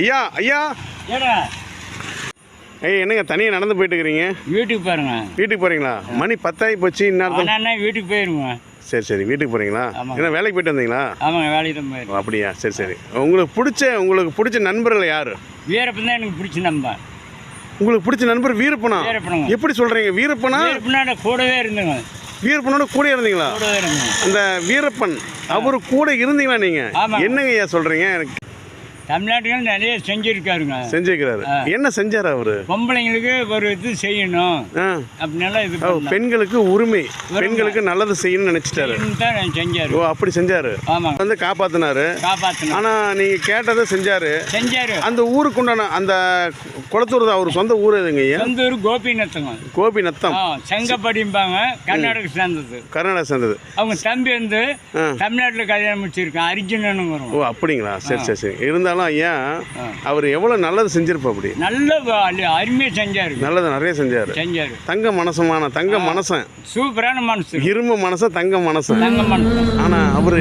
ஐயா ஐயா ஏடா ஏய் என்னங்க தனியாக நடந்து போயிட்டு இருக்கிறீங்க? வீட்டுக்கு பாருங்க. வீட்டுக்கு போகிறீங்களா? மணி 10 ஆகி போச்சு. இன்னும் அண்ணா வீட்டுக்கு போயிருங்க. சரி வீட்டுக்கு போகிறீங்களா? என்ன வேலைக்கு போயிட்டு வந்தீங்களா? ஆமாங்க, வேலைக்கு தான் போயிருங்க. அப்படியா? சரி உங்களுக்கு பிடிச்ச நண்பர்கள் யார்? வீரப்பன் தான் எனக்கு பிடிச்ச நண்பன். உங்களுக்கு பிடிச்ச நண்பர் வீரப்பனா? வீரப்பனுங்க. எப்படி சொல்கிறீங்க? வீரப்பனா? வீரப்பனோட கூடவே இருந்துங்க. வீரப்பனோட கூட இருந்தீங்களா? கூடவே இருந்துங்க. அந்த வீரப்பன் அவரு கூட இருந்தீங்களா நீங்கள்? ஆமாம். என்னங்க ஐயா சொல்கிறீங்க? எனக்கு தமிழ்நாட்டுகள் நிறைய செஞ்சுருக்காருங்க. செஞ்சுக்கிறாரு. என்ன செஞ்சார் அவரு? பொம்பளைங்களுக்கு ஒரு இது செய்யணும் அப்படின்னால இது பெண்களுக்கு உரிமை, பெண்களுக்கு நல்லது செய்யணும்னு நினைச்சிட்டாரு. தான் செஞ்சாரு. ஓ அப்படி செஞ்சாரு. ஆமாங்க, வந்து காப்பாத்தினாரு. ஆனா நீங்க கேட்டதை செஞ்சாரு. அந்த ஊருக்கு உண்டான அந்த குளத்தூர் அவர் சொந்த ஊர் எதுங்க ஐயா? சொந்த ஊர் கோபிநத்தம். கோபிநத்தம் செங்கப்படிம்பாங்க. கர்நாடகா சேர்ந்தது. கர்நாடகா சேர்ந்தது. அவங்க தம்பி வந்து தமிழ்நாட்டில் கல்யாணம் முடிச்சிருக்கான். அர்ஜுனன் வரும். ஓ அப்படிங்களா? சரி இருந்தாலும் ஐயா அவர் எவ்வளவு நல்லது செஞ்சிருப்பா? அப்படி நல்ல அருமையா செஞ்சாரு. நல்லது நிறைய செஞ்சாரு. தங்க மனசன், சூப்பரான மனசு, இரும்பு மனசன், தங்க மனசன். ஆனா அவரு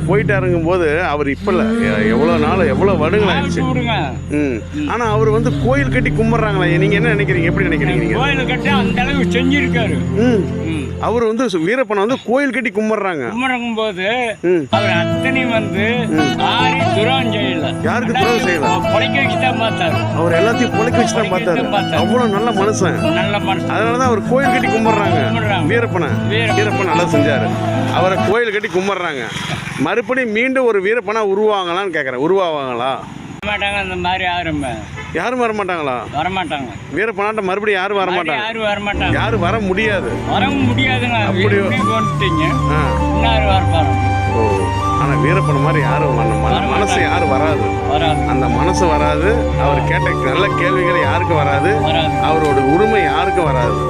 போயிட்டாருங்கும் போது அவர் இப்ப இல்ல, எவ்வளவு வருடங்கள் ஆயிடுச்சு. ஆனா அவர் வந்து கோயில் கட்டி கும்பிடுறாங்களா? நீங்க என்ன நினைக்கிறீங்க? எப்படி நினைக்கிறீங்க? கோயில் கட்டி அந்த அளவுக்கு செஞ்சிருக்காரு. அவர் வந்து வீரப்பனை வந்து கோயில் கட்டி கும்பிடுறாங்க. கும்பிடும் போது அவர் அத்தனை வந்து துரோகம் செய்யல. யாருக்கு துரோகம் செய்யல? பொழைக்க வச்சு தான் பார்த்தாரு. அவர் எல்லாத்தையும் பொழைக்க வச்சு தான் பார்த்தாரு. அவ்வளவு நல்ல மனுஷன். அதனாலதான் அவர் கோயில் கட்டி கும்பிடுறாங்க வீரப்பனை. வீரப்பன் நல்லா செஞ்சாரு. அவரை கோயில் கட்டி கும்பிடுறாங்க. மறுபடியும் மீண்டும் ஒரு வீரப்பனா உருவாங்களான்னு கேட்கறேன். உருவாவாங்களா? மாட்டாங்க. அந்த மாதிரி யாரும் வர மாட்டாங்களா? வரமாட்டாங்க. வீரப்பனாட்ட மறுபடியும் யாரும் வர மாட்டாங்க. யாரும் வர முடியாது. முடியாதுங்க. அப்படி வந்துட்டீங்க. வரப்பாரு. ஓ ஆனா வீரப்பன் மாதிரி யாரும் மனசு யாரும் வராது. அந்த மனசு வராது. அவர் கேட்ட நல்ல கேள்விகள் யாருக்கும் வராது. அவரோட உரிமை யாருக்கும் வராது.